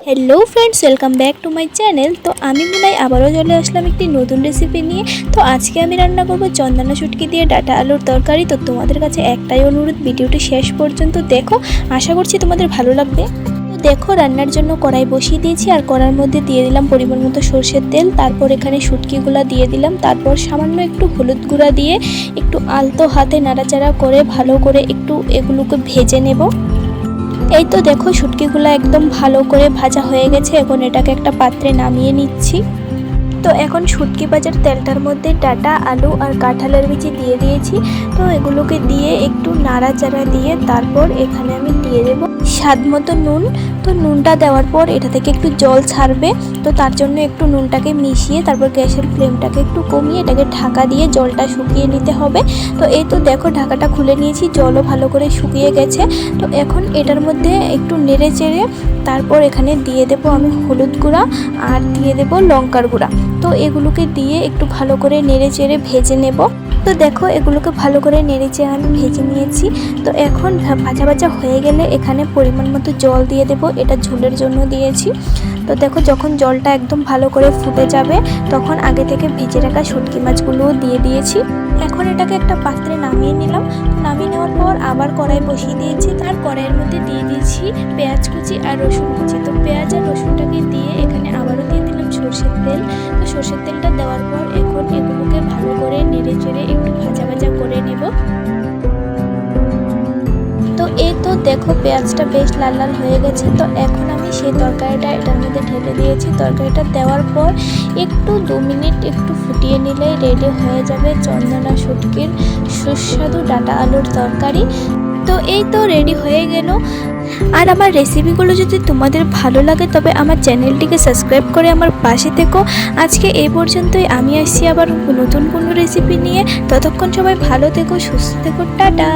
Hello friends welcome back to my channel. तो आमी मुनाई आबारो चले आसलाम एक नतून रेसिपि निये। तो आज के आमी रान्ना करब चंदना शुटकी दिए डाटा आलुर तरकारी। तो तोमादेर काछे एकटाई अनुरोध, भिडियोटी शेष पर्यन्त देखो, आशा करछि तोमादेर भालो लागबे। तो देखो रान्नार जन्य कड़ाई बसिए दिएछि और कड़ार मध्य दिए दिलाम परिमाण मतो सर्षेर तेल। तारपर एखाने शुटकिगुला दिए दिलाम, तारपर सामान्य एकटु हलुद गुड़ा दिए एकटु आलतो हाथे नाड़ाचाड़ा करे भालो करे एकटु एगुलोके भेजे नेब। এই তো দেখো শুটকিগুলো একদম ভালো করে ভাজা হয়ে গেছে। এখন এটাকে একটা পাত্রে নামিয়ে নিচ্ছি। তো এখন শুটকি ভাজার তেলটার মধ্যে ডাটা আলু আর কাঁঠালের বিচি দিয়ে দিয়েছি। তো এগুলোকে দিয়ে একটু নাড়াচাড়া দিয়ে তারপর এখানে আমি দিয়ে দেব স্বাদ মতো নুন। তো নুনটা দেওয়ার পর এটা থেকে একটু জল ছাড়বে। তো তার জন্য একটু নুনটাকে মিশিয়ে তারপর গ্যাসের ফ্লেমটাকে একটু কমিয়ে এটাকে ঢাকা দিয়ে জলটা শুকিয়ে নিতে হবে। তো এই তো দেখো ঢাকাটা খুলে নিয়েছি, জলও ভালো করে শুকিয়ে গেছে। তো এখন এটার মধ্যে একটু নেড়ে চেড়ে তারপর এখানে দিয়ে দেব আমি হলুদ গুঁড়া আর দিয়ে দেব লঙ্কার গুঁড়া। তো এগুলোকে দিয়ে একটু ভালো করে নেড়ে চেড়ে ভেজে নেব। তো দেখো এগুলোকে ভালো করে নেড়ে চেড়ে আমি ভেজে নিয়েছি। তো এখন ভাজা ভাজা হয়ে গেলে এখানে পরিমাণ মতো জল দিয়ে দেব, এটা ঝোলের জন্য দিয়েছি। তো দেখো যখন জলটা একদম ভালো করে ফুটে যাবে তখন আগে থেকে ভেজে রাখা শুটকি মাছগুলোও দিয়ে দিয়েছি। এখন এটাকে একটা পাত্রে নামিয়ে নিলাম। নামিয়ে নেওয়ার পর আবার কড়াই বসিয়ে দিয়েছি। তার কড়াইয়ের মধ্যে দিয়ে দিয়েছি পেঁয়াজ কুচি আর রসুন কুচি। তো পেঁয়াজ আর রসুনটাকে দিয়ে এখানে আবারও দিয়ে দিলাম সরষের তেল। তো সরষের তেলটা দেওয়ার পর এখন এগুলোকে ভালো করে নেড়ে চেড়ে একটু ভাজা ভাজা করে নেব। তো এই তো দেখো পেঁয়াজটা বেশ লাল লাল হয়ে গেছে। তো এখন আমি সেই তরকারিটা এটার মধ্যে ঢেলে দিয়েছি। তরকারিটা দেওয়ার পর একটু 2 মিনিট একটু ফুটিয়ে নিলেই রেডি হয়ে যাবে চন্দনা শুটকির সুস্বাদু ডাটা আলুর তরকারি। তো এই তো রেডি হয়ে গেল। আর আমার রেসিপিগুলো যদি তোমাদের ভালো লাগে তবে আমার চ্যানেলটিকে সাবস্ক্রাইব করে আমার পাশে থেকো। আজকে এই পর্যন্তই, আমি আসছি আবার নতুন কোনো রেসিপি নিয়ে। ততক্ষণ সবাই ভালো থেকো, সুস্থ থেকো, টাটা।